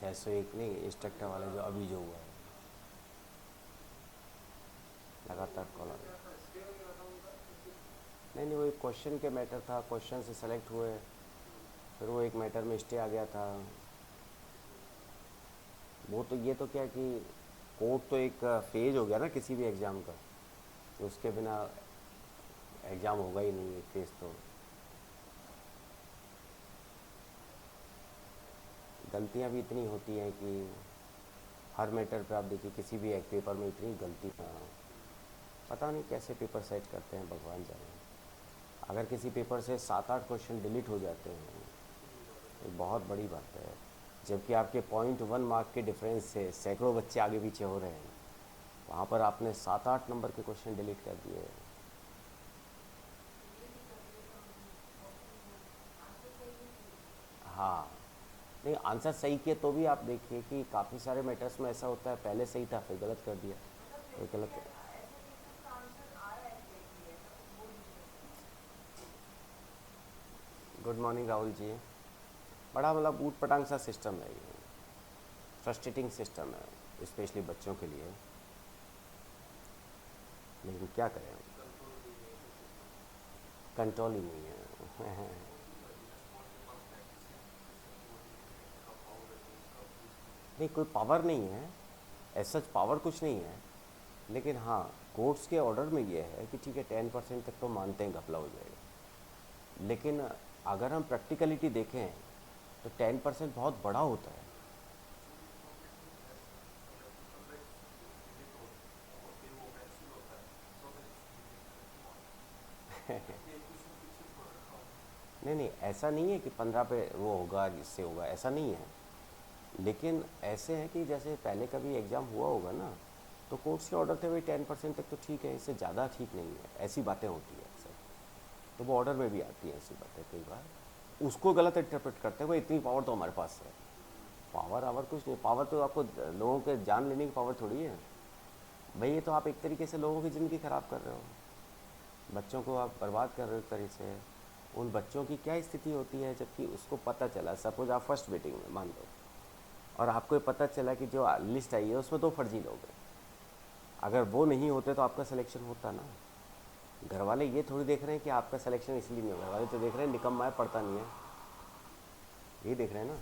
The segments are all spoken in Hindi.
601 नहीं, इंस्ट्रक्टर वाले जो अभी जो हुआ है, लगातार कॉल। नहीं नहीं, वो एक क्वेश्चन के मैटर था, क्वेश्चन से सेलेक्ट हुए, फिर वो एक मैटर में स्टे आ गया था। वो तो ये तो क्या कि कोर्ट तो एक फेज हो गया ना किसी भी एग्ज़ाम का, तो उसके बिना एग्ज़ाम होगा ही नहीं, एक फेज तो। गलतियाँ भी इतनी होती हैं कि हर मैटर पे आप देखिए किसी भी एक पेपर में इतनी गलतियाँ, पता नहीं कैसे पेपर सेट करते हैं, भगवान जाने। अगर किसी पेपर से 7-8 क्वेश्चन डिलीट हो जाते हैं, ये बहुत बड़ी बात है। जबकि आपके 0.1 मार्क के डिफरेंस से सैकड़ों बच्चे आगे पीछे हो रहे हैं, वहाँ पर आपने 7-8 नंबर के क्वेश्चन डिलीट कर दिए। हाँ, नहीं आंसर सही किए तो भी आप देखिए कि काफ़ी सारे मैटर्स में ऐसा होता है, पहले सही था फिर गलत कर दिया, फिर गलत। Good morning Rahul ji. बड़ा मतलब ऊट पटांग सा सिस्टम है ये, फ्रस्ट्रेटिंग सिस्टम है स्पेशली बच्चों के लिए, लेकिन क्या करें, कंट्रोल ही नहीं है। नहीं कोई पावर नहीं है, ऐसा सच पावर कुछ नहीं है, लेकिन हाँ कोर्ट्स के ऑर्डर में ये है कि ठीक है 10% तक तो मानते हैं घपला हो जाएगा, लेकिन अगर हम प्रैक्टिकलिटी देखें तो 10% बहुत बड़ा होता है। नहीं नहीं, ऐसा नहीं है कि 15 पे वो होगा जिससे होगा, ऐसा नहीं है, लेकिन ऐसे हैं कि जैसे पहले कभी एग्ज़ाम हुआ होगा ना, तो कोर्ट्स के ऑर्डर थे भाई 10% तक तो ठीक है, इससे ज़्यादा ठीक नहीं है, ऐसी बातें होती हैं अक्सर। तो वो ऑर्डर में भी आती हैं ऐसी बातें कई बार, उसको गलत इंटरप्रेट करते हैं, वो इतनी पावर तो हमारे पास है। पावर आवर कुछ नहीं, पावर तो आपको लोगों के जान लेने की पावर थोड़ी है भाई, ये तो आप एक तरीके से लोगों की ज़िंदगी ख़राब कर रहे हो, बच्चों को आप बर्बाद कर रहे हो एक तरीके से। उन बच्चों की क्या स्थिति होती है जबकि उसको पता चला, सपोज आप फर्स्ट वेटिंग में मान लो, और आपको ये पता चला कि जो लिस्ट आई है उसमें 2 फर्जी लोग हैं, अगर वो नहीं होते तो आपका सिलेक्शन होता ना। घर वाले ये थोड़ी देख रहे हैं कि आपका सिलेक्शन इसलिए नहीं होगा, घर वाले तो देख रहे हैं निकम्मा है पढ़ता नहीं है, ये देख रहे हैं ना।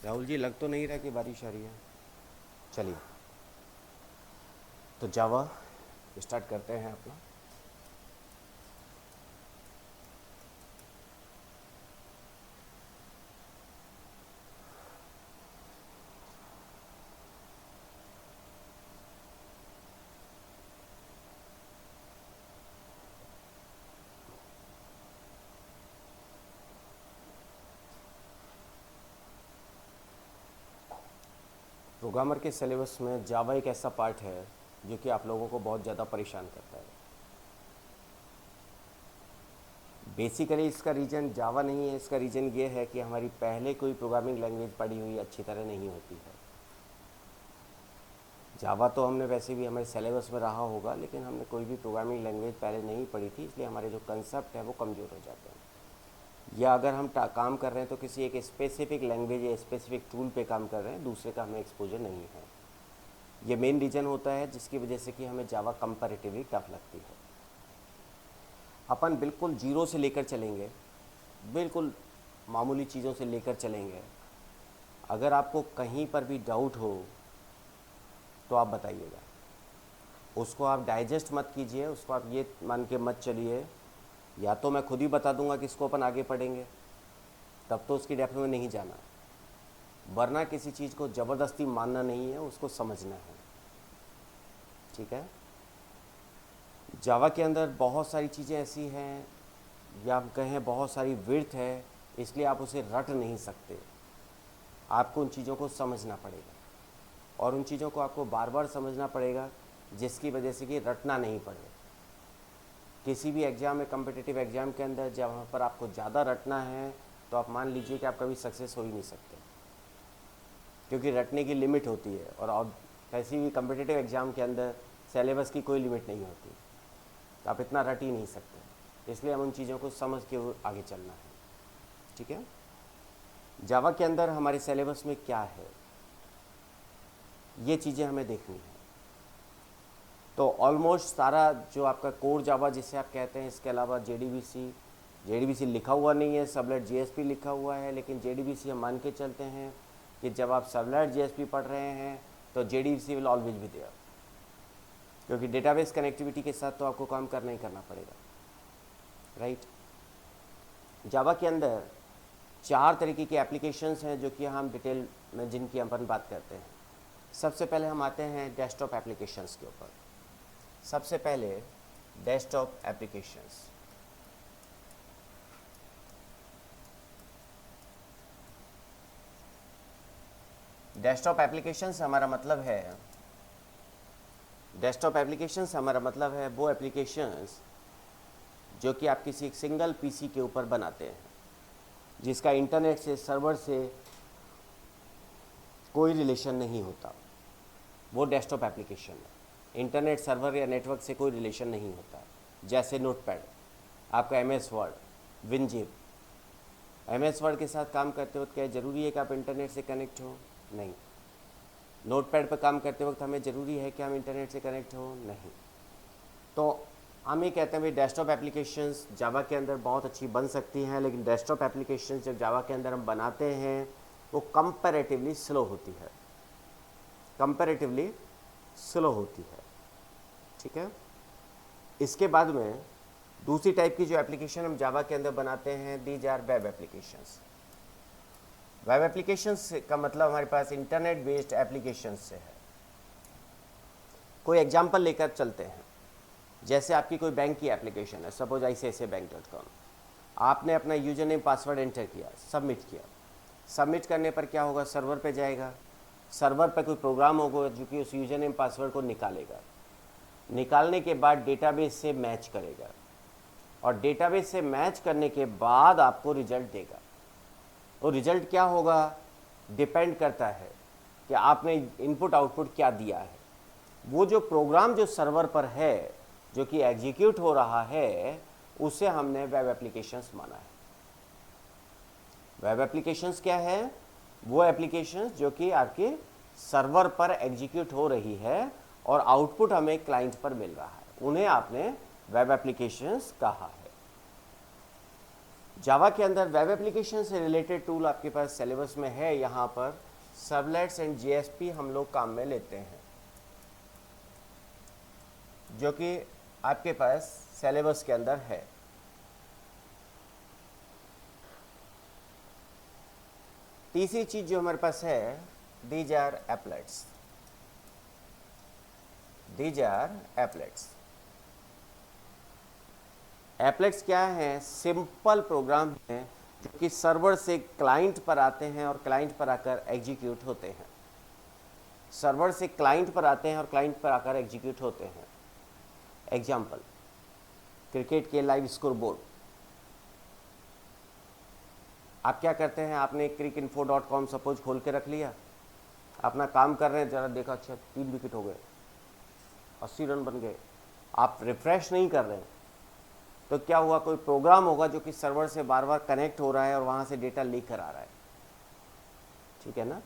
राहुल जी, लग तो नहीं रहा कि बारिश आ रही है। चलिए, तो जावा स्टार्ट करते हैं अपना। प्रोग्रामर के सिलेबस में जावा एक ऐसा पार्ट है जो कि आप लोगों को बहुत ज़्यादा परेशान करता है। बेसिकली इसका रीज़न जावा नहीं है, इसका रीज़न ये है कि हमारी पहले कोई प्रोग्रामिंग लैंग्वेज पढ़ी हुई अच्छी तरह नहीं होती है। जावा तो हमने वैसे भी हमारे सिलेबस में रहा होगा, लेकिन हमने कोई भी प्रोग्रामिंग लैंग्वेज पहले नहीं पढ़ी थी, इसलिए हमारे जो कंसेप्ट है वो कमज़ोर हो जाते हैं। या अगर हम काम कर रहे हैं तो किसी एक स्पेसिफिक लैंग्वेज या स्पेसिफिक टूल पे काम कर रहे हैं, दूसरे का हमें एक्सपोजर नहीं है। ये मेन रीज़न होता है जिसकी वजह से कि हमें जावा कंपैरेटिवली टफ लगती है। अपन बिल्कुल जीरो से लेकर चलेंगे, बिल्कुल मामूली चीज़ों से लेकर चलेंगे। अगर आपको कहीं पर भी डाउट हो तो आप बताइएगा। उसको आप डाइजेस्ट मत कीजिए, उसको आप ये मान के मत चलिए या तो मैं खुद ही बता दूंगा कि इसको अपन आगे पढ़ेंगे, तब तो उसकी डेप्थ में नहीं जाना। वरना किसी चीज़ को ज़बरदस्ती मानना नहीं है, उसको समझना है। ठीक है। जावा के अंदर बहुत सारी चीज़ें ऐसी हैं, या आप कहें बहुत सारी विड्थ है, इसलिए आप उसे रट नहीं सकते। आपको उन चीज़ों को समझना पड़ेगा और उन चीज़ों को आपको बार बार समझना पड़ेगा, जिसकी वजह से कि रटना नहीं पड़े। किसी भी एग्ज़ाम में, कम्पिटिटिव एग्ज़ाम के अंदर जहाँ पर आपको ज़्यादा रटना है, तो आप मान लीजिए कि आप कभी सक्सेस हो ही नहीं सकते, क्योंकि रटने की लिमिट होती है। और किसी भी कम्पिटिटिव एग्ज़ाम के अंदर सिलेबस की कोई लिमिट नहीं होती, तो आप इतना रट ही नहीं सकते। इसलिए हम उन चीज़ों को समझ के आगे चलना है। ठीक है। जावा के अंदर हमारे सिलेबस में क्या है, ये चीज़ें हमें देखनी है। तो ऑलमोस्ट सारा जो आपका कोर जावा जिसे आप कहते हैं, इसके अलावा जेडीबीसी लिखा हुआ नहीं है, सबलेट जेएसपी लिखा हुआ है, लेकिन जेडीबीसी हम मान के चलते हैं कि जब आप सबलेट जेएसपी पढ़ रहे हैं तो JDBC will always be there, क्योंकि डेटाबेस कनेक्टिविटी के साथ तो आपको काम करना ही करना पड़ेगा। राइट। जावा के अंदर 4 तरीके की एप्लीकेशंस हैं जो कि हम डिटेल में जिनकी अपन बात करते हैं। सबसे पहले हम आते हैं डेस्कटॉप एप्लीकेशंस के ऊपर। सबसे पहले डेस्कटॉप एप्लीकेशंस। डेस्कटॉप एप्लीकेशंस हमारा मतलब है वो एप्लीकेशंस जो कि आप किसी एक सिंगल पीसी के ऊपर बनाते हैं, जिसका इंटरनेट से, सर्वर से कोई रिलेशन नहीं होता। वो डेस्कटॉप एप्लीकेशन है। इंटरनेट, सर्वर या नेटवर्क से कोई रिलेशन नहीं होता। जैसे नोटपैड, आपका MS word, WinZip. MS word के साथ काम करते वक्त क्या ज़रूरी है कि आप इंटरनेट से कनेक्ट हो? नहीं। नोटपैड पर काम करते वक्त हमें ज़रूरी है कि हम इंटरनेट से कनेक्ट हो? नहीं। तो हम ये कहते हैं भाई डेस्कटॉप एप्लीकेशंस जावा के अंदर बहुत अच्छी बन सकती हैं, लेकिन डेस्कटॉप एप्लीकेशंस जब जावा के अंदर हम बनाते हैं वो कंपैरेटिवली स्लो होती है, ठीक है। इसके बाद में दूसरी टाइप की जो एप्लीकेशन हम जावा के अंदर बनाते हैं, these are web applications. Web applications का मतलब हमारे पास इंटरनेट बेस्ड एप्लीकेशंस से है। कोई एग्जांपल लेकर चलते हैं। जैसे आपकी कोई बैंक की एप्लीकेशन है, सपोज ICICIbank.com। आपने अपना यूजर नेम पासवर्ड एंटर किया, सबमिट किया। सबमिट करने पर क्या होगा? सर्वर पे जाएगा। सर्वर पर कोई प्रोग्राम होगा जो कि उस यूजर नेम पासवर्ड को निकालेगा। निकालने के बाद डेटाबेस से मैच करेगा, और डेटाबेस से मैच करने के बाद आपको रिजल्ट देगा। और रिजल्ट क्या होगा? डिपेंड करता है कि आपने इनपुट आउटपुट क्या दिया है। वो जो प्रोग्राम जो सर्वर पर है, जो कि एग्जीक्यूट हो रहा है, उसे हमने वेब एप्लीकेशंस माना है। वेब एप्लीकेशंस क्या है? वो एप्लीकेशंस जो कि आपके सर्वर पर एग्जीक्यूट हो रही है और आउटपुट हमें क्लाइंट पर मिल रहा है, उन्हें आपने वेब एप्लीकेशंस कहा है। जावा के अंदर वेब एप्लीकेशन से रिलेटेड टूल आपके पास सिलेबस में है। यहाँ पर सर्वलेट्स एंड जेएसपी हम लोग काम में लेते हैं, जो कि आपके पास सिलेबस के अंदर है। तीसरी चीज जो हमारे पास है, these are applets. These are applets. Applets क्या है? सिंपल प्रोग्राम हैं जो कि सर्वर से क्लाइंट पर आते हैं और क्लाइंट पर आकर एग्जीक्यूट होते हैं। सर्वर से क्लाइंट पर आते हैं और क्लाइंट पर आकर एग्जीक्यूट होते हैं। एग्जाम्पल, क्रिकेट के लाइव स्कोर बोर्ड। आप क्या करते हैं? आपने cricinfo.com सपोज खोल के रख लिया, अपना काम कर रहे हैं, ज़रा देखा, अच्छा 3 विकेट हो गए, 80 रन बन गए। आप रिफ्रेश नहीं कर रहे हैं, तो क्या हुआ? कोई प्रोग्राम होगा जो कि सर्वर से बार बार कनेक्ट हो रहा है और वहाँ से डेटा लेकर आ रहा है। ठीक है ना?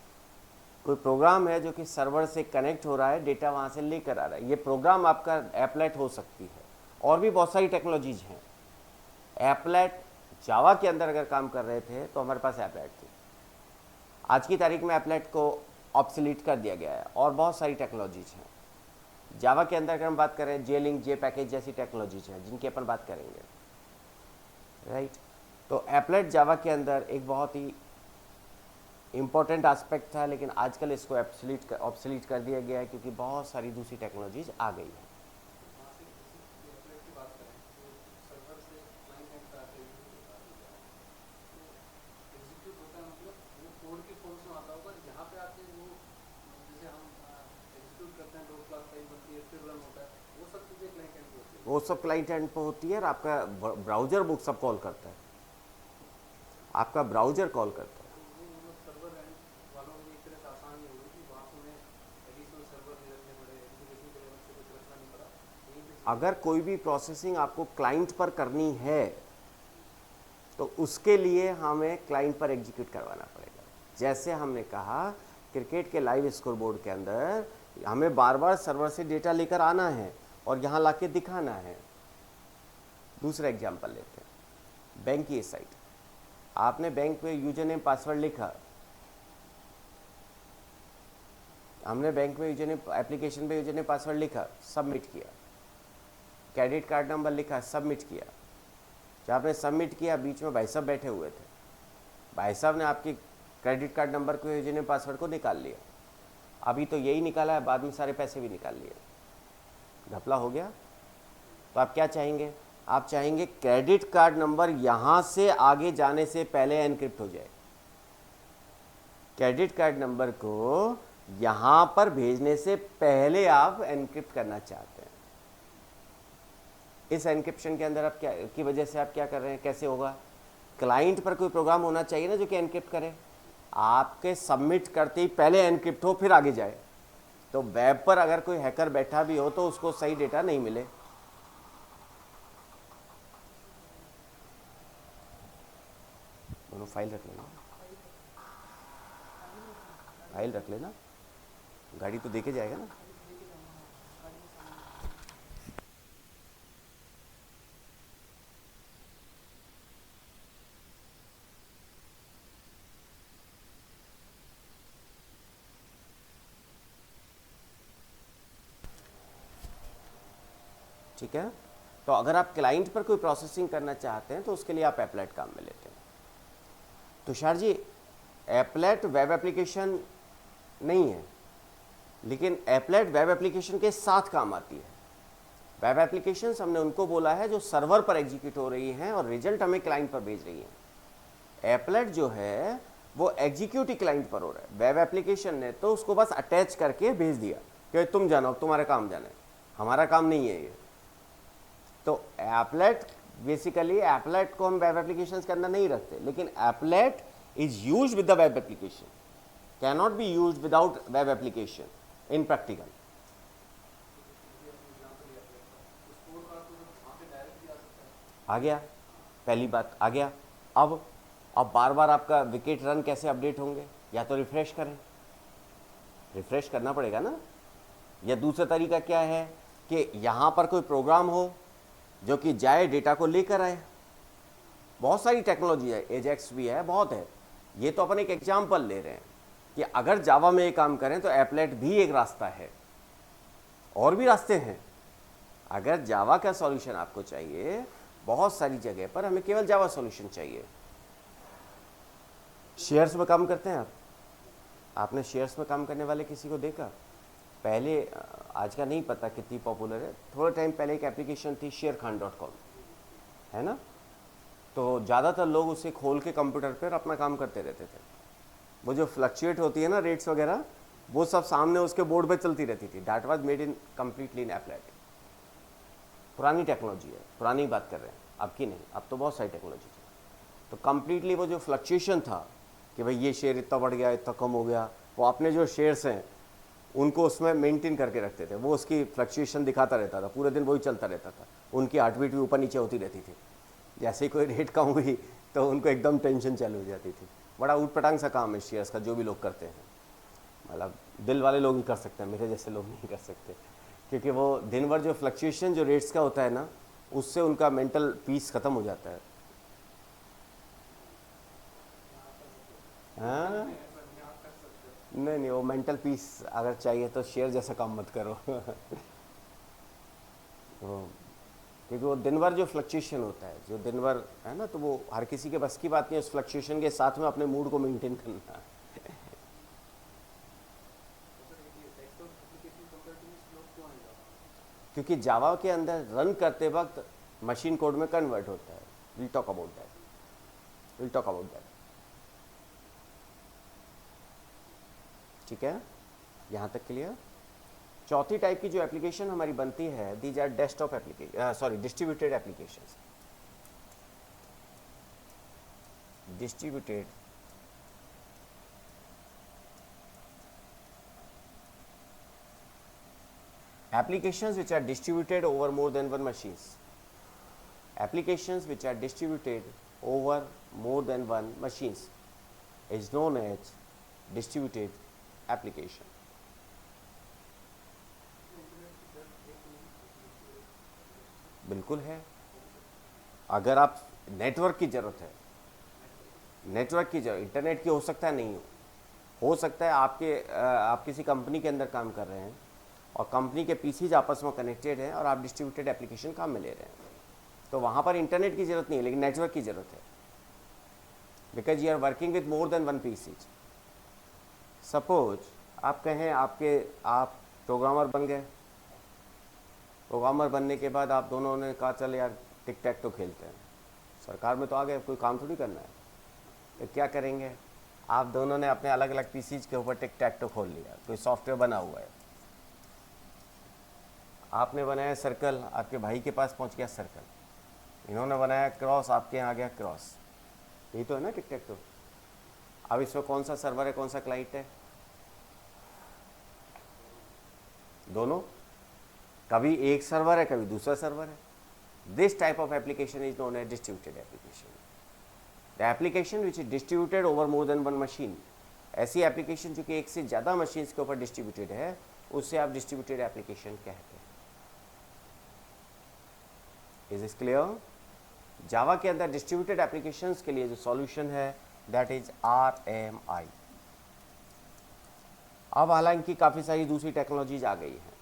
कोई प्रोग्राम है जो कि सर्वर से कनेक्ट हो रहा है, डेटा वहाँ से लेकर आ रहा है। ये प्रोग्राम आपका एप्लेट हो सकती है, और भी बहुत सारी टेक्नोलॉजीज हैं। एप्लेट जावा के अंदर अगर काम कर रहे थे तो हमारे पास एप्लेट थी। आज की तारीख में एप्लेट को ऑब्सोलीट कर दिया गया है, और बहुत सारी टेक्नोलॉजीज हैं। जावा के अंदर अगर हम बात करें, जेलिंक, जे पैकेज जैसी टेक्नोलॉजीज हैं जिनकी अपन बात करेंगे, राइट। तो एप्लेट जावा के अंदर एक बहुत ही इम्पोर्टेंट एस्पेक्ट था, लेकिन आजकल इसको ऑब्सोलीट कर दिया गया है क्योंकि बहुत सारी दूसरी टेक्नोलॉजीज आ गई है। वो सब क्लाइंट एंड पे होती है, और आपका ब्राउजर बुक सब कॉल करता है। आपका ब्राउजर कॉल करता है। अगर कोई भी प्रोसेसिंग आपको क्लाइंट पर करनी है तो उसके लिए हमें क्लाइंट पर एग्जीक्यूट करवाना पड़ेगा। जैसे हमने कहा, क्रिकेट के लाइव स्कोर बोर्ड के अंदर हमें बार बार सर्वर से डेटा लेकर आना है और यहाँ लाके दिखाना है। दूसरा एग्जांपल लेते हैं, बैंक की साइट। आपने बैंक में यूजर नेम पासवर्ड लिखा, हमने बैंक में यूजर नेम, एप्लीकेशन पे यूजर नेम पासवर्ड लिखा, सबमिट किया। क्रेडिट कार्ड नंबर लिखा, सबमिट किया। जब आपने सबमिट किया, बीच में भाई साहब बैठे हुए थे। भाई साहब ने आपकी क्रेडिट कार्ड नंबर को, यूजर नेम पासवर्ड को निकाल लिया। अभी तो यही निकाला है, बाद में सारे पैसे भी निकाल लिए। घपला हो गया। तो आप क्या चाहेंगे? आप चाहेंगे क्रेडिट कार्ड नंबर यहाँ से आगे जाने से पहले एनक्रिप्ट हो जाए। क्रेडिट कार्ड नंबर को यहाँ पर भेजने से पहले आप एनक्रिप्ट करना चाहते हैं। इस एनक्रिप्शन के अंदर आप क्या की वजह से आप क्या कर रहे हैं? कैसे होगा? क्लाइंट पर कोई प्रोग्राम होना चाहिए ना जो कि एनक्रिप्ट करे। आपके सबमिट करते ही पहले एनक्रिप्ट हो, फिर आगे जाए। तो वेब पर अगर कोई हैकर बैठा भी हो तो उसको सही डेटा नहीं मिले। दोनों फाइल रख लेना, फाइल रख लेना, गाड़ी तो देके जाएगा ना। ठीक है। तो अगर आप क्लाइंट पर कोई प्रोसेसिंग करना चाहते हैं तो उसके लिए आप एप्लेट काम में लेते हैं। Tushar ji, applet web application नहीं है, लेकिन एप्लेट वेब एप्लीकेशन के साथ काम आती है। वेब एप्लीकेशंस हमने उनको बोला है जो सर्वर पर एग्जीक्यूट हो रही हैं और रिजल्ट हमें क्लाइंट पर भेज रही हैं। एप्लेट जो है वो एग्जीक्यूट ही क्लाइंट पर हो रहा है। वेब एप्लीकेशन ने तो उसको बस अटैच करके भेज दिया कि तुम जानो, तुम्हारा काम जाना है, हमारा काम नहीं है ये। तो एप्लेट बेसिकली, एप्लेट को हम वेब एप्लीकेशन के अंदर नहीं रखते, लेकिन applet is use with the web application, can not be use without web application in practical. आ गया, पहली बात आ गया। अब बार बार आपका विकेट रन कैसे अपडेट होंगे? या तो रिफ्रेश करें, रिफ्रेश करना पड़ेगा ना। या दूसरा तरीका क्या है कि यहां पर कोई प्रोग्राम हो जो कि जाए डेटा को लेकर आए। बहुत सारी टेक्नोलॉजी है, एजेक्स भी है, बहुत है। ये तो अपन एक एग्जाम्पल ले रहे हैं कि अगर जावा में ये काम करें तो एप्लेट भी एक रास्ता है, और भी रास्ते हैं। अगर जावा का सॉल्यूशन आपको चाहिए, बहुत सारी जगह पर हमें केवल जावा सॉल्यूशन चाहिए। शेयर्स में काम करते हैं आप? आपने शेयर्स में काम करने वाले किसी को देखा? पहले, आज का नहीं पता कितनी पॉपुलर है, थोड़ा टाइम पहले एक एप्लीकेशन थी sharekhan.com, है ना? तो ज़्यादातर लोग उसे खोल के कंप्यूटर पर अपना काम करते रहते थे। वो जो फ्लक्चुएट होती है ना रेट्स वगैरह, वो सब सामने उसके बोर्ड पे चलती रहती थी। That was made in completely in applet. पुरानी टेक्नोलॉजी है, पुरानी बात कर रहे हैं, अब की नहीं। अब तो बहुत सारी टेक्नोलॉजी है। तो कम्प्लीटली वो जो फ्लक्चुएशन था कि भाई ये शेयर इतना बढ़ गया, इतना कम हो गया, वो अपने जो शेयर्स हैं उनको उसमें मेंटेन करके रखते थे। वो उसकी फ्लक्चुएशन दिखाता रहता था, पूरे दिन वही चलता रहता था। उनकी हार्ट बीट भी ऊपर नीचे होती रहती थी। जैसे ही कोई रेट कम हुई तो उनको एकदम टेंशन चालू हो जाती थी। बड़ा ऊटपटांग सा काम है शेयर्स का, जो भी लोग करते हैं। मतलब दिल वाले लोग ही कर सकते हैं, मेरे जैसे लोग नहीं कर सकते, क्योंकि वो दिन भर जो फ्लक्चुएशन जो रेट्स का होता है ना, उससे उनका मेंटल पीस ख़त्म हो जाता है। हाँ, नहीं नहीं, वो मेंटल पीस अगर चाहिए तो शेयर जैसा काम मत करो। वो, क्योंकि वो दिन भर जो फ्लक्चुएशन होता है, जो दिन भर है ना, तो वो हर किसी के बस की बात नहीं है उस फ्लक्चुएशन के साथ में अपने मूड को मेंटेन करना। क्योंकि जावा के अंदर रन करते वक्त मशीन कोड में कन्वर्ट होता है। Will talk about that, will talk about that. ठीक है, यहाँ तक क्लियर? चौथी टाइप की जो एप्लीकेशन हमारी बनती है, these are desktop application, sorry distributed applications. Distributed applications which are distributed over more than one machines. Applications which are distributed over more than one machines is known as distributed application. बिल्कुल है। अगर आप नेटवर्क की ज़रूरत है, नेटवर्क की जरूरत, इंटरनेट की हो सकता है, नहीं हो सकता है आप किसी कंपनी के अंदर काम कर रहे हैं और कंपनी के पीसीज आपस में कनेक्टेड हैं और आप डिस्ट्रीब्यूटेड एप्लीकेशन काम में ले रहे हैं, तो वहाँ पर इंटरनेट की ज़रूरत नहीं है, लेकिन नेटवर्क की ज़रूरत है, because you are working with more than one PCs. Suppose आप कहें आप प्रोग्रामर बन गए, प्रोग्रामर बनने के बाद आप दोनों ने कहा चल यार टिक टैक तो खेलते हैं, सरकार में तो आ गए, कोई काम थोड़ी करना है, तो क्या करेंगे? आप दोनों ने अपने अलग अलग पीसीज के ऊपर टिक टैक तो खोल लिया, कोई सॉफ्टवेयर बना हुआ है, आपने बनाया सर्कल, आपके भाई के पास पहुंच गया सर्कल, इन्होंने बनाया क्रॉस, आपके यहाँ आ गया क्रॉस। यही तो है ना टिक टैक तो। अब इसमें कौन सा सर्वर है, कौन सा क्लाइंट है? दोनों, कभी एक सर्वर है, कभी दूसरा सर्वर है। This type of application is known as distributed application. The application which is distributed over more than one machine, ऐसी एप्लीकेशन जो कि एक से ज़्यादा मशीन्स के ऊपर डिस्ट्रीब्यूटेड है, उससे आप डिस्ट्रीब्यूटेड एप्लीकेशन कहते हैं। Is this clear? जावा के अंदर डिस्ट्रीब्यूटेड एप्लीकेशंस के लिए जो सॉल्यूशन है दैट इज RMI। अब हालांकि काफ़ी सारी दूसरी टेक्नोलॉजीज आ गई हैं,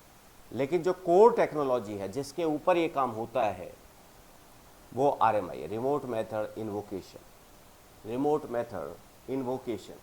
लेकिन जो कोर टेक्नोलॉजी है जिसके ऊपर ये काम होता है वो RMI है, remote method invocation. Remote method invocation.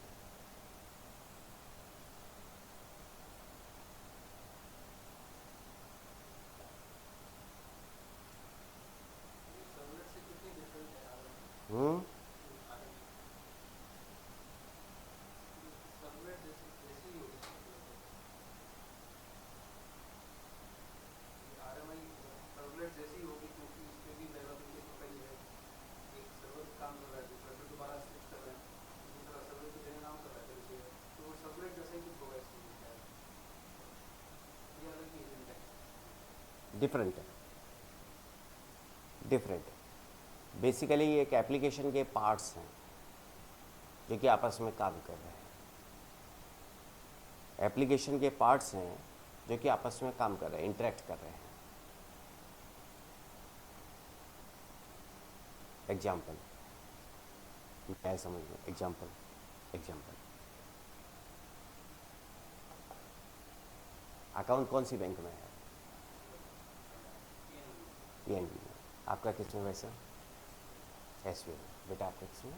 Different है, डिफरेंट है। बेसिकली ये एक एप्लीकेशन के पार्ट्स हैं जो कि आपस में काम कर रहे हैं। एप्लीकेशन के पार्ट्स हैं जो कि आपस में काम कर रहे हैं, इंटरेक्ट कर रहे हैं। एग्जाम्पल, मैं समझ लो एग्जाम्पल, एग्जाम्पल अकाउंट कौन सी बैंक में है? पीएनबी में। आपका किस में वैसे? एसबीआई में। बेटा आपका किस में?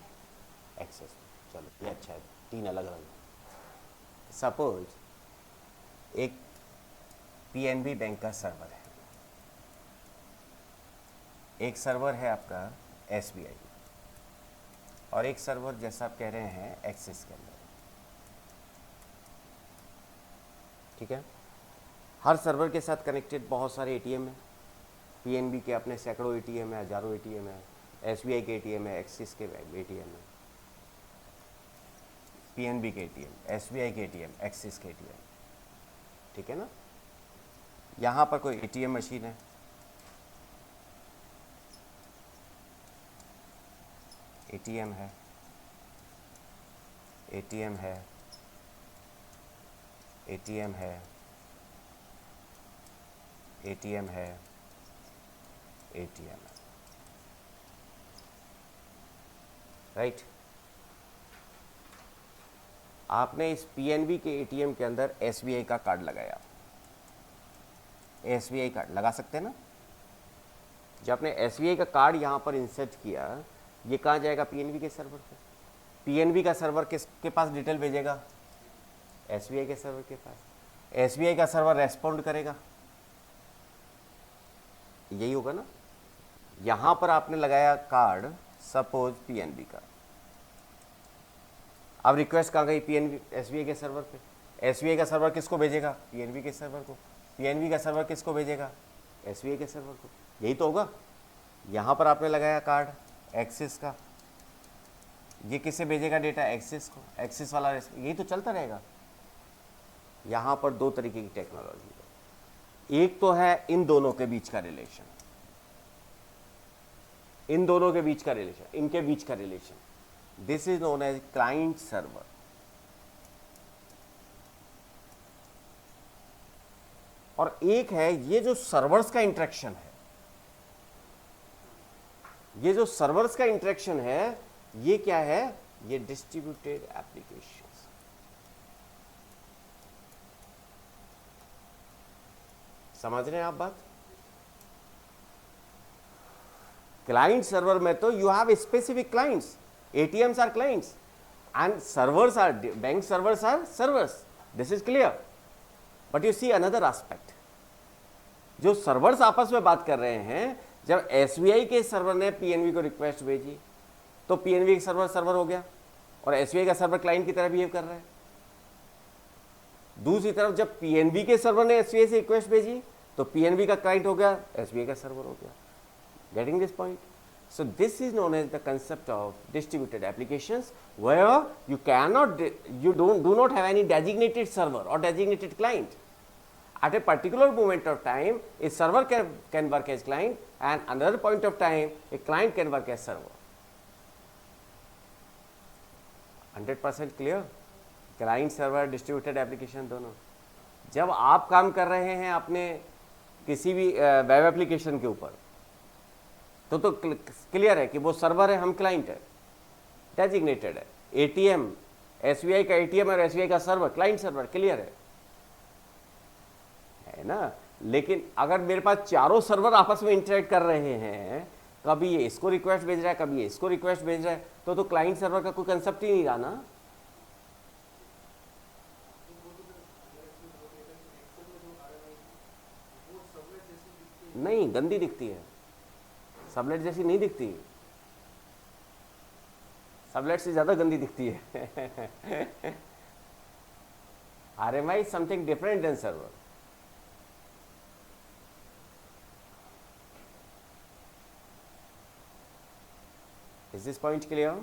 एक्सेस में। चलो ये अच्छा है, तीन अलग अलग। सपोज एक पीएनबी बैंक का सर्वर है, एक सर्वर है आपका एसबीआई, और एक सर्वर जैसा आप कह रहे हैं एक्सिस के अंदर। ठीक है, हर सर्वर के साथ कनेक्टेड बहुत सारे एटीएम हैं। पीएनबी के अपने सैकड़ों एटीएम है, हजारों एटीएम है, एसबीआई के एटीएम है, एक्सिस के एटीएम है, पीएनबी के एटीएम, एसबीआई के एटीएम, एक्सिस के एटीएम। ठीक है ना, यहाँ पर कोई एटीएम मशीन है, एटीएम है, एटीएम है, एटीएम है, एटीएम है, एटीएम है, राइट। आपने इस पीएनबी के एटीएम के अंदर एसबीआई का कार्ड लगाया, एसबीआई कार्ड लगा सकते हैं ना। जब आपने एसबीआई का कार्ड यहाँ पर इंसर्ट किया, ये कहाँ जाएगा? पीएनबी के सर्वर पे। पीएनबी का सर्वर किसके पास डिटेल भेजेगा? एसबीआई के सर्वर के पास। एसबीआई का सर्वर रेस्पॉन्ड करेगा, यही होगा ना। यहाँ पर आपने लगाया कार्ड, सपोज पीएनबी का। अब रिक्वेस्ट कहाँ गई? पीएनबी एसबीआई के सर्वर पे। एसबीआई का सर्वर किसको भेजेगा? पीएनबी के सर्वर को। पीएनबी का सर्वर किसको भेजेगा? एसबीआई के सर्वर को। यही तो होगा। यहाँ पर आपने लगाया कार्ड एक्सिस का, ये किसे भेजेगा डेटा? एक्सिस को। एक्सिस वाला यही तो चलता रहेगा। यहाँ पर दो तरीके की टेक्नोलॉजी है। एक तो है इन दोनों के बीच का रिलेशन, इन दोनों के बीच का रिलेशन, इनके बीच का relation, this is known as client server. और एक है ये जो सर्वर्स का इंटरेक्शन है, ये जो सर्वर्स का इंटरेक्शन है, ये क्या है? ये डिस्ट्रीब्यूटेड एप्लीकेशंस। समझ रहे हैं आप बात? क्लाइंट सर्वर में तो you have specific clients, ATMs are clients and servers are, bank servers are servers, this is clear. But you see another aspect, जो सर्वर्स आपस में बात कर रहे हैं, जब एसबीआई के सर्वर ने पीएनबी को रिक्वेस्ट भेजी तो पीएनबी का सर्वर सर्वर हो गया और एसबीआई का सर्वर क्लाइंट की तरह बिहेव कर रहा है। दूसरी तरफ जब पीएनबी के सर्वर ने एसबीआई से रिक्वेस्ट भेजी तो पीएनबी का क्लाइंट हो गया, एसबीआई का सर्वर हो गया। Getting this point? So this is known as the concept of distributed applications, where you cannot, you do not have any designated server or designated client. At a particular moment of time, a server can work as client, and another point of time, a client can work as server. 100% clear? Client server distributed application दोनों। जब आप काम कर रहे हैं अपने किसी भी वेब एप्लीकेशन के ऊपर, तो क्लियर है कि वो सर्वर है, हम क्लाइंट है, डेजिग्नेटेड है। एटीएम, एसबीआई का एटीएम और एसबीआई का सर्वर, क्लाइंट सर्वर, क्लियर है ना। लेकिन अगर मेरे पास चारों सर्वर आपस में इंटरेक्ट कर रहे हैं, कभी ये इसको रिक्वेस्ट भेज रहा है, कभी ये इसको रिक्वेस्ट भेज रहा है, तो क्लाइंट सर्वर का कोई कंसेप्ट ही नहीं रहा ना। नहीं, गंदी दिखती है, सबलेट जैसी नहीं दिखती, सबलेट से ज्यादा गंदी दिखती है। RMI is something different than server. Is this point clear?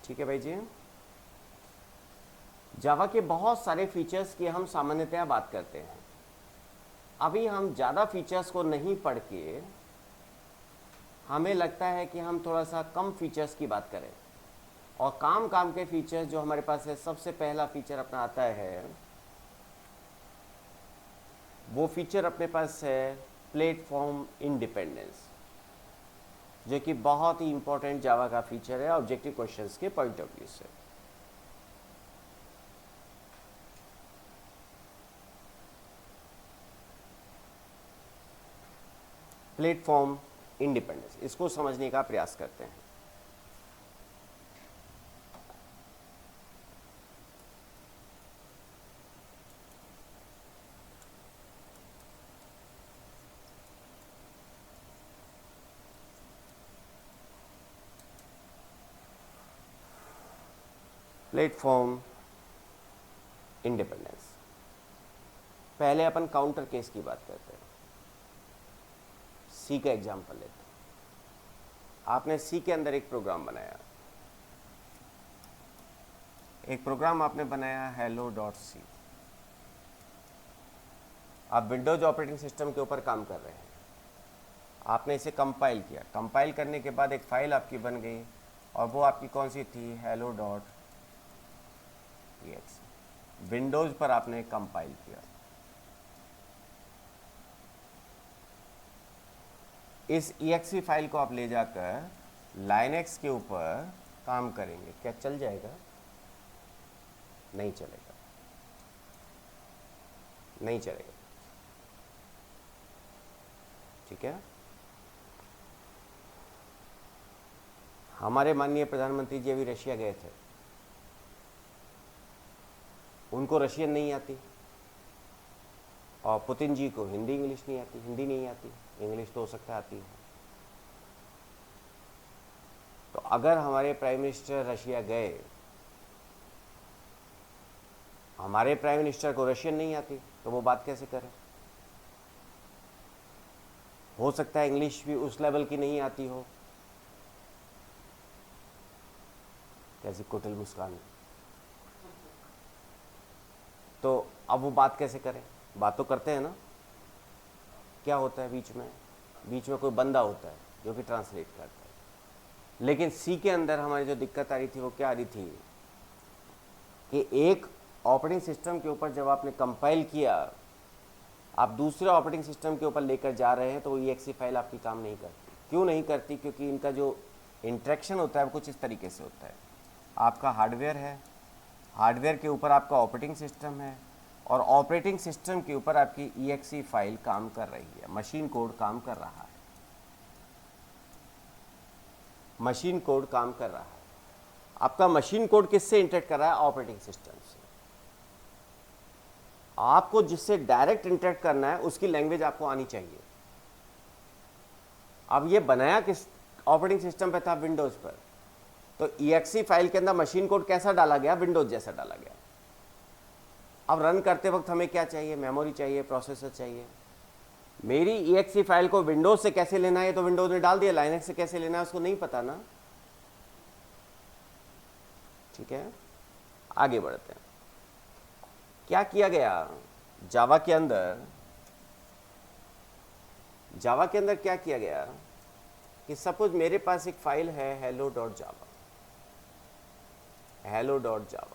ठीक है भाई जी। जावा के बहुत सारे फीचर्स की हम सामान्यतया बात करते हैं। अभी हम ज़्यादा फीचर्स को नहीं पढ़ के, हमें लगता है कि हम थोड़ा सा कम फीचर्स की बात करें। और काम के फीचर्स जो हमारे पास है, सबसे पहला फीचर अपना आता है, वो फीचर अपने पास है प्लेटफॉर्म इंडिपेंडेंस। जो कि बहुत ही इंपॉर्टेंट जावा का फीचर है ऑब्जेक्टिव क्वेश्चंस के पॉइंट ऑफ व्यू से। प्लेटफॉर्म इंडिपेंडेंस, इसको समझने का प्रयास करते हैं। प्लेटफॉर्म इंडिपेंडेंस, पहले अपन काउंटर केस की बात करते हैं। सी का एग्जांपल लेते हैं। आपने सी के अंदर एक प्रोग्राम बनाया, एक प्रोग्राम आपने बनाया hello.c। आप विंडोज ऑपरेटिंग सिस्टम के ऊपर काम कर रहे हैं। आपने इसे कंपाइल किया, कंपाइल करने के बाद एक फाइल आपकी बन गई, और वो आपकी कौन सी थी, hello.exe। विंडोज पर आपने कंपाइल किया। इस exe फाइल को आप ले जाकर लाइनेक्स के ऊपर काम करेंगे, क्या चल जाएगा? नहीं चलेगा, नहीं चलेगा। ठीक है। हमारे माननीय प्रधानमंत्री जी अभी रशिया गए थे, उनको रशियन नहीं आती, और पुतिन जी को हिंदी इंग्लिश नहीं आती, हिंदी नहीं आती, इंग्लिश तो हो सकता है आती है। तो अगर हमारे प्राइम मिनिस्टर रशिया गए, हमारे प्राइम मिनिस्टर को रशियन नहीं आती, तो वो बात कैसे करें? हो सकता है इंग्लिश भी उस लेवल की नहीं आती हो। कैसी कुटिल मुस्कान। तो अब वो बात कैसे करें? बात तो करते हैं ना। क्या होता है बीच में? बीच में कोई बंदा होता है जो कि ट्रांसलेट करता है। लेकिन सी के अंदर हमारी जो दिक्कत आ रही थी वो क्या आ रही थी कि एक ऑपरेटिंग सिस्टम के ऊपर जब आपने कंपाइल किया, आप दूसरे ऑपरेटिंग सिस्टम के ऊपर लेकर जा रहे हैं, तो वो exe फाइल आपकी काम नहीं करती। क्यों नहीं करती? क्योंकि इनका जो इंटरेक्शन होता है वो कुछ इस तरीके से होता है। आपका हार्डवेयर है, हार्डवेयर के ऊपर आपका ऑपरेटिंग सिस्टम है, और ऑपरेटिंग सिस्टम के ऊपर आपकी exe फाइल काम कर रही है, मशीन कोड काम कर रहा है, मशीन कोड काम कर रहा है। आपका मशीन कोड किससे इंटरेक्ट कर रहा है? ऑपरेटिंग सिस्टम से। आपको जिससे डायरेक्ट इंटरेक्ट करना है उसकी लैंग्वेज आपको आनी चाहिए। अब ये बनाया किस ऑपरेटिंग सिस्टम पे था? विंडोज पर। तो exe फाइल के अंदर मशीन कोड कैसा डाला गया? विंडोज जैसा डाला गया। अब रन करते वक्त हमें क्या चाहिए? मेमोरी चाहिए, प्रोसेसर चाहिए। मेरी exe फाइल को विंडोज से कैसे लेना है तो विंडोज ने डाल दिया, लाइनेक्स से कैसे लेना है उसको नहीं पता ना। ठीक है, आगे बढ़ते हैं। क्या किया गया जावा के अंदर? जावा के अंदर क्या किया गया कि सपोज मेरे पास एक फाइल है hello.java, hello.java।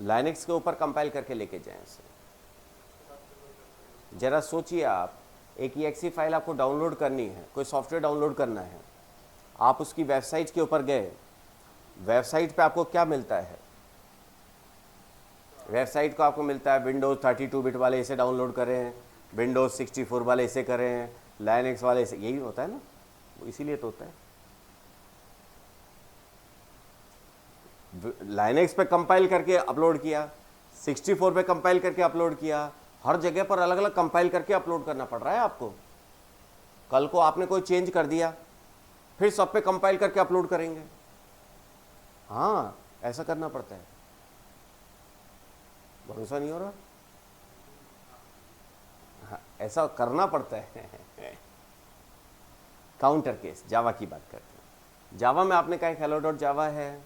लाइनेक्स के ऊपर कंपाइल करके लेके जाएं इसे। जरा सोचिए, आप एक exe फाइल आपको डाउनलोड करनी है, कोई सॉफ्टवेयर डाउनलोड करना है, आप उसकी वेबसाइट के ऊपर गए, वेबसाइट पे आपको क्या मिलता है? वेबसाइट को आपको मिलता है विंडोज़ 32 बिट वाले इसे डाउनलोड करें, विंडोज़ 64 वाले इसे करें, लाइनेक्स वाले इसे, यही होता है ना, इसीलिए तो होता है। लाइनेक्स पे कंपाइल करके अपलोड किया, 64 पे कंपाइल करके अपलोड किया, हर जगह पर अलग अलग कंपाइल करके अपलोड करना पड़ रहा है आपको। कल को आपने कोई चेंज कर दिया, फिर सब पे कंपाइल करके अपलोड करेंगे। हाँ, ऐसा करना पड़ता है। भरोसा नहीं हो रहा? हाँ, ऐसा करना पड़ता है। काउंटर केस, जावा की बात करते हैं। जावा में आपने कहा hello.java है,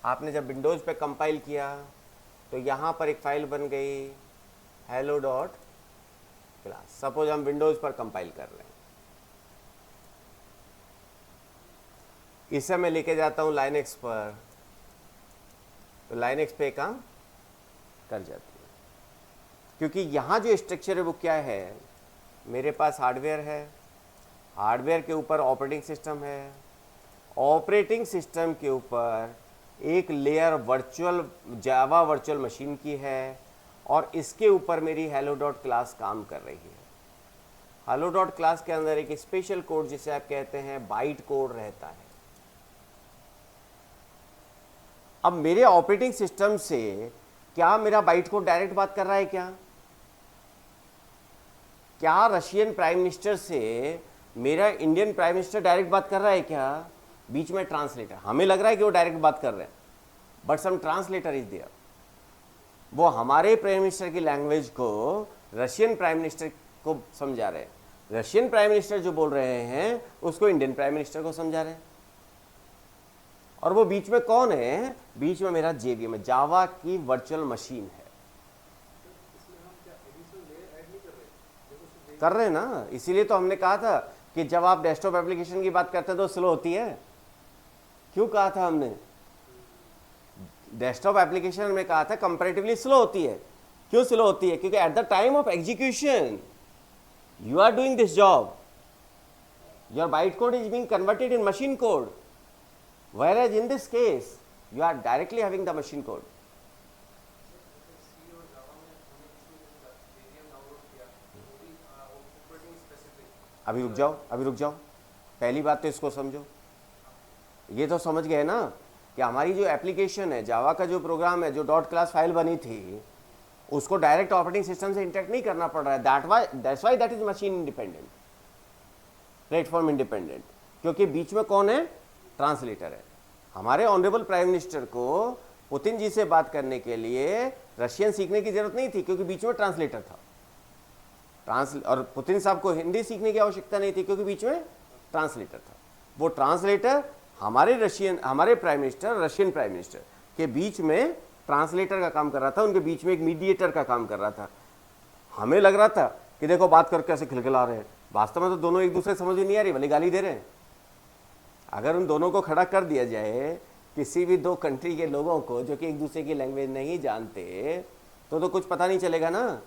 आपने जब विंडोज पे कंपाइल किया तो यहां पर एक फाइल बन गई hello.class। सपोज हम विंडोज पर कंपाइल कर रहे हैं, इसे मैं लेके जाता हूं लाइनेक्स पर, तो लाइनेक्स पे काम कर जाती है। क्योंकि यहाँ जो स्ट्रक्चर है वो क्या है, मेरे पास हार्डवेयर है, हार्डवेयर के ऊपर ऑपरेटिंग सिस्टम है, ऑपरेटिंग सिस्टम के ऊपर एक layer virtual Java virtual machine की है, और इसके ऊपर मेरी हेलो डॉट क्लास काम कर रही है। हेलो डॉट क्लास के अंदर एक स्पेशल कोड जिसे आप कहते हैं बाइट कोड रहता है। अब मेरे ऑपरेटिंग सिस्टम से क्या मेरा बाइट कोड डायरेक्ट बात कर रहा है क्या रशियन प्राइम मिनिस्टर से मेरा इंडियन प्राइम मिनिस्टर डायरेक्ट बात कर रहा है क्या? बीच में ट्रांसलेटर, हमें लग रहा है कि वो डायरेक्ट बात कर रहे हैं, but some translator is there. वो हमारे प्राइम मिनिस्टर की लैंग्वेज को रशियन प्राइम मिनिस्टर को समझा रहे हैं, रशियन प्राइम मिनिस्टर जो बोल रहे हैं उसको इंडियन प्राइम मिनिस्टर को समझा रहे हैं। और वो बीच में कौन है? बीच में मेरा जेवीएम है, जावा की वर्चुअल मशीन है। कर रहे हैं ना, इसीलिए तो हमने कहा था कि जब आप डेस्कटॉप एप्लीकेशन की बात करते हैं तो स्लो होती है। क्यों कहा था हमने? डेस्कटॉप एप्लीकेशन में कहा था कंपैरेटिवली स्लो होती है। क्यों स्लो होती है? क्योंकि at the time of execution you are doing this job, your bytecode is being converted in machine code, whereas in this case you are directly having the machine code. अभी रुक जाओ, पहली बात तो इसको समझो। ये तो समझ गए ना कि हमारी जो एप्लीकेशन है, जावा का जो प्रोग्राम है, जो डॉट क्लास फाइल बनी थी, उसको डायरेक्ट ऑपरेटिंग सिस्टम से इंटरेक्ट नहीं करना पड़ रहा है। That's why that is machine independent, platform independent, क्योंकि बीच में कौन है? ट्रांसलेटर है। हमारे ऑनरेबल प्राइम मिनिस्टर को पुतिन जी से बात करने के लिए रशियन सीखने की जरूरत नहीं थी, क्योंकि बीच में ट्रांसलेटर था। और पुतिन साहब को हिंदी सीखने की आवश्यकता नहीं थी, क्योंकि बीच में ट्रांसलेटर था। वो ट्रांसलेटर हमारे prime minister, Russian prime minister के बीच में ट्रांसलेटर का काम कर रहा था, उनके बीच में एक मीडिएटर का काम कर रहा था। हमें लग रहा था कि देखो बात करके कैसे खिलखिला रहे हैं, वास्तव में तो दोनों एक दूसरे समझ ही नहीं आ रही, भले गाली दे रहे हैं। अगर उन दोनों को खड़ा कर दिया जाए, किसी भी दो कंट्री के लोगों को जो कि एक दूसरे की लैंग्वेज नहीं जानते, तो कुछ पता नहीं चलेगा ना।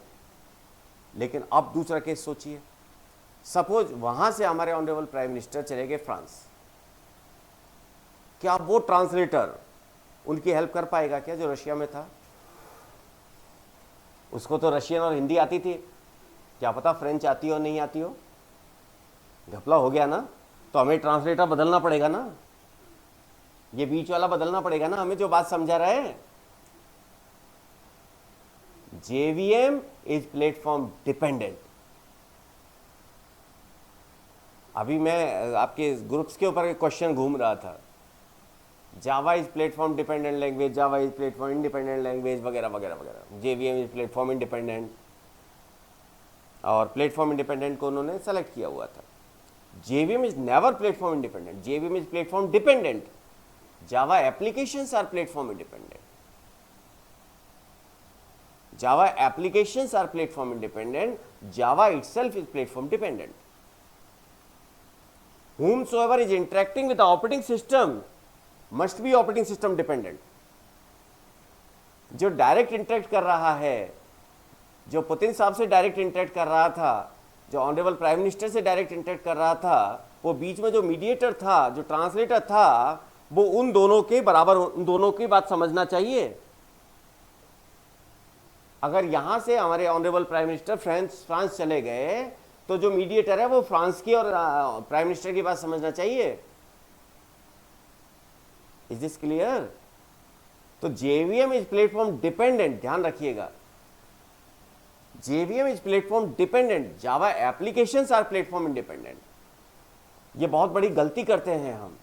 लेकिन अब दूसरा केस सोचिए, सपोज वहां से हमारे ऑनरेबल प्राइम मिनिस्टर चले गए फ्रांस, क्या वो ट्रांसलेटर उनकी हेल्प कर पाएगा क्या जो रशिया में था? उसको तो रशियन और हिंदी आती थी, क्या पता फ्रेंच आती हो नहीं आती हो, घपला हो गया ना। तो हमें ट्रांसलेटर बदलना पड़ेगा ना, ये बीच वाला बदलना पड़ेगा ना हमें, जो बात समझा रहा है। JVM is platform dependent. अभी मैं आपके ग्रुप्स के ऊपर क्वेश्चन घूम रहा था, Java is platform dependent language, Java is platform independent language, वगैरह वगैरह वगैरह। जेवीएम इज प्लेटफॉर्म इंडिपेंडेंट, और प्लेटफॉर्म इंडिपेंडेंट को उन्होंने सेलेक्ट किया हुआ था। JVM is never platform independent, JVM is platform dependent. Java applications are platform independent, Java applications are platform independent, Java itself is platform dependent. Whomsoever is interacting with the operating system must be operating system dependent. जो डायरेक्ट इंटरेक्ट कर रहा है, जो पुतिन साहब से डायरेक्ट इंटरेक्ट कर रहा था, जो ऑनरेबल प्राइम मिनिस्टर से डायरेक्ट इंटरेक्ट कर रहा था, वो बीच में जो मीडिएटर था, जो ट्रांसलेटर था, वो उन दोनों के बराबर, उन दोनों की बात समझना चाहिए। अगर यहां से हमारे ऑनरेबल प्राइम मिनिस्टर फ्रांस चले गए, तो जो मीडिएटर है वो फ्रांस की और प्राइम मिनिस्टर की बात समझना चाहिए। Is this clear? तो जेवीएम इज प्लेटफॉर्म डिपेंडेंट, ध्यान रखिएगा, JVM is platform dependent, Java applications are platform independent. ये बहुत बड़ी गलती करते हैं हम।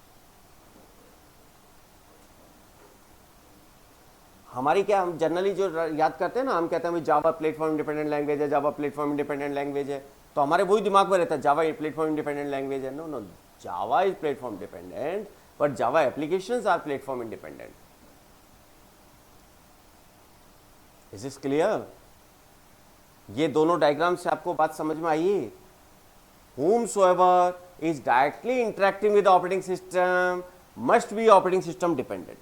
हमारी क्या, हम जनरली जो याद करते हैं ना, हम कहते हैं जावा प्लेटफॉर्म इंडिपेंडेंट लैंग्वेज है, जावा प्लेटफॉर्म इंडिपेंडेंट लैंग्वेज है, तो हमारे वही दिमाग में रहता है जावा प्लेटफॉर्म इंडिपेंडेंट लैंग्वेज है। No no, Java is platform dependent, but Java applications are platform independent. Is this clear? ये दोनों डायग्राम से आपको बात समझ में आई? whomsoever is directly interacting with the operating system must be operating system dependent.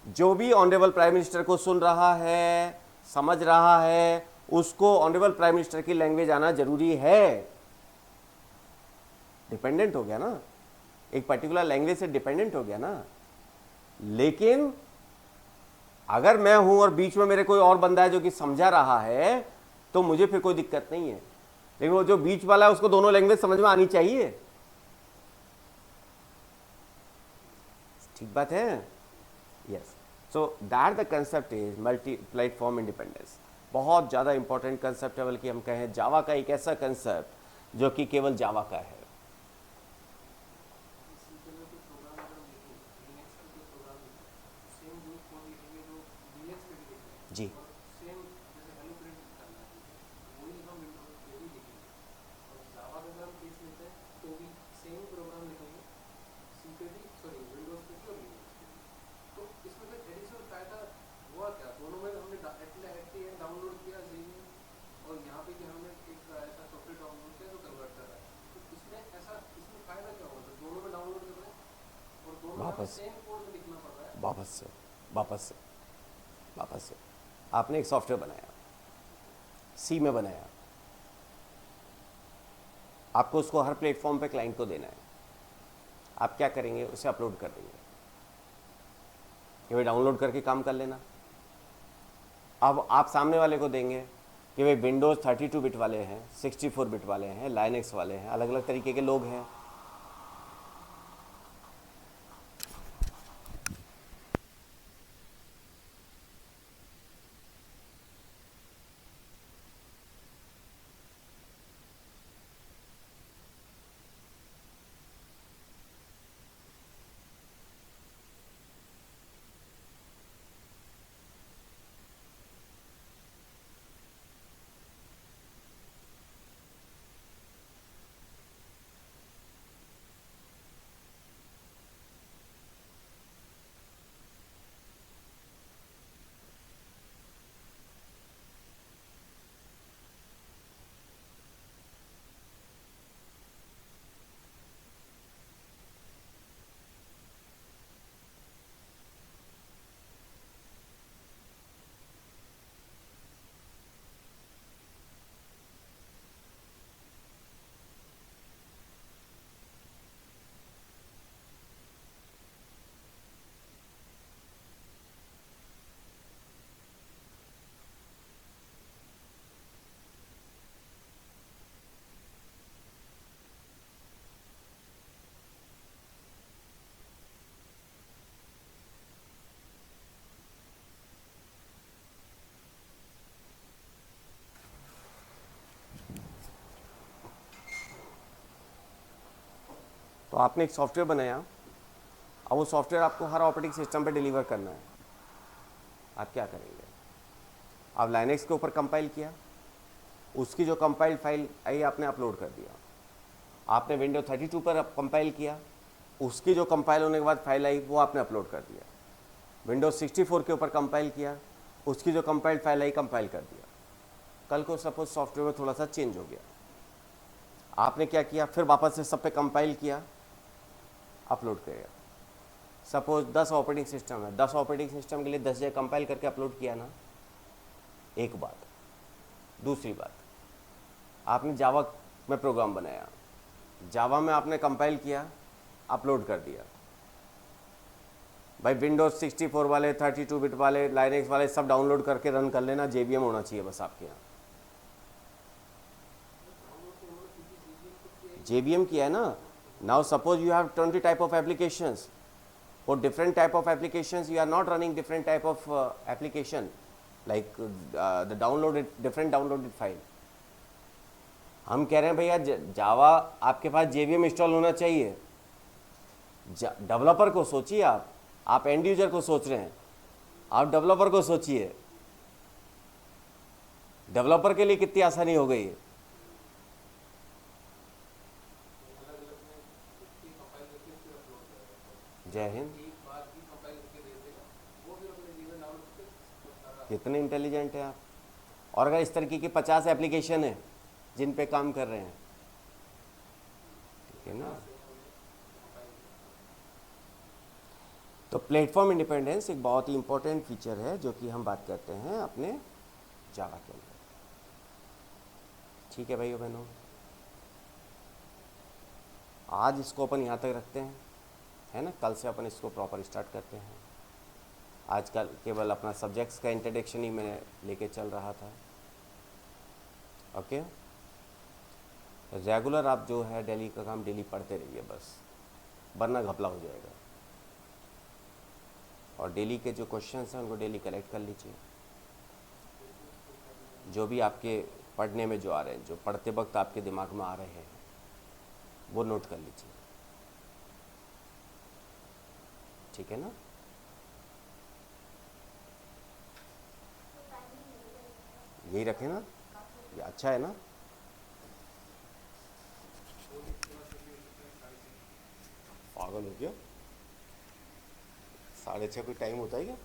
जो भी ऑनरेबल प्राइम मिनिस्टर को सुन रहा है समझ रहा है, उसको ऑनरेबल प्राइम मिनिस्टर की लैंग्वेज आना जरूरी है। डिपेंडेंट हो गया ना, एक पर्टिकुलर लैंग्वेज से डिपेंडेंट हो गया ना। लेकिन अगर मैं हूं और बीच में मेरे कोई और बंदा है जो कि समझा रहा है, तो मुझे फिर कोई दिक्कत नहीं है। लेकिन वो जो बीच वाला है उसको दोनों लैंग्वेज समझ में आनी चाहिए। ठीक बात है। Yes, so that the concept is multi platform independence. बहुत ज़्यादा इंपॉर्टेंट कंसेप्ट है, बल्कि हम कहें जावा का एक ऐसा कंसेप्ट जो कि केवल जावा का है। जी, वापस वापस से वापस से वापस से आपने एक सॉफ्टवेयर बनाया, सी में बनाया, आपको उसको हर प्लेटफॉर्म पे क्लाइंट को देना है। आप क्या करेंगे, उसे अपलोड कर देंगे कि भाई डाउनलोड करके काम कर लेना। अब आप सामने वाले को देंगे कि भाई विंडोज़ 32 बिट वाले हैं, 64 बिट वाले हैं, लाइनेक्स वाले हैं, अलग अलग तरीके के लोग हैं। तो आपने एक सॉफ्टवेयर बनाया, अब वो सॉफ्टवेयर आपको हर ऑपरेटिंग सिस्टम पे डिलीवर करना है। आप क्या करेंगे, आप लाइनेक्स के ऊपर कंपाइल किया, उसकी जो कंपाइल्ड फाइल आई आपने अपलोड कर दिया। आपने विंडो 32 पर कंपाइल किया, उसकी जो कंपाइल होने के बाद फाइल आई वो आपने अपलोड कर दिया। विंडोज 64 के ऊपर कंपाइल किया, उसकी जो कंपाइल्ड फाइल आई कंपाइल कर दिया। कल को सपोज सॉफ्टवेयर में थोड़ा सा चेंज हो गया, आपने क्या किया, फिर वापस से सब पे कंपाइल किया, अपलोड किया। सपोज 10 ऑपरेटिंग सिस्टम है, 10 ऑपरेटिंग सिस्टम के लिए 10 जगह कंपाइल करके अपलोड किया ना, एक बात। दूसरी बात, आपने जावा में प्रोग्राम बनाया, जावा में आपने कंपाइल किया, अपलोड कर दिया। भाई विंडोज 64 वाले, 32 बिट वाले, लाइनेक्स वाले सब डाउनलोड करके रन कर लेना, जेवीएम होना चाहिए बस आपके यहाँ। जेवीएम किया है ना। Now suppose you have 20 type of applications, for different type of applications you are not running different type of application like the downloaded different downloaded file। हम कह रहे हैं भैया जावा आपके पास जेवीएम इंस्टॉल होना चाहिए। डेवलपर को सोचिए, आप एंड यूजर को सोच रहे हैं, आप डेवलपर को सोचिए, डेवलपर के लिए कितनी आसानी हो गई है। जय हिंद। कितने इंटेलिजेंट हैं आप। और अगर इस तरीके की 50 एप्लीकेशन है जिन पे काम कर रहे हैं, ठीक है ना। तो प्लेटफॉर्म इंडिपेंडेंस एक बहुत ही इंपॉर्टेंट फीचर है जो कि हम बात करते हैं अपने जावा के अंदर। ठीक है भाइयों बहनों, आज इसको अपन यहाँ तक रखते हैं, है ना। कल से अपन इसको प्रॉपर स्टार्ट करते हैं। आजकल केवल अपना सब्जेक्ट्स का इंट्रोडक्शन ही मैं लेके चल रहा था। ओके, रेगुलर आप जो है डेली का काम डेली पढ़ते रहिए बस, वरना घपला हो जाएगा। और डेली के जो क्वेश्चंस हैं उनको डेली कलेक्ट कर लीजिए, जो भी आपके पढ़ने में जो आ रहे हैं, जो पढ़ते वक्त आपके दिमाग में आ रहे हैं, वो नोट कर लीजिए। ठीक है ना। यही रखें ना, ये अच्छा है ना। पागल हो गया, 6:30 कोई टाइम होता है क्या?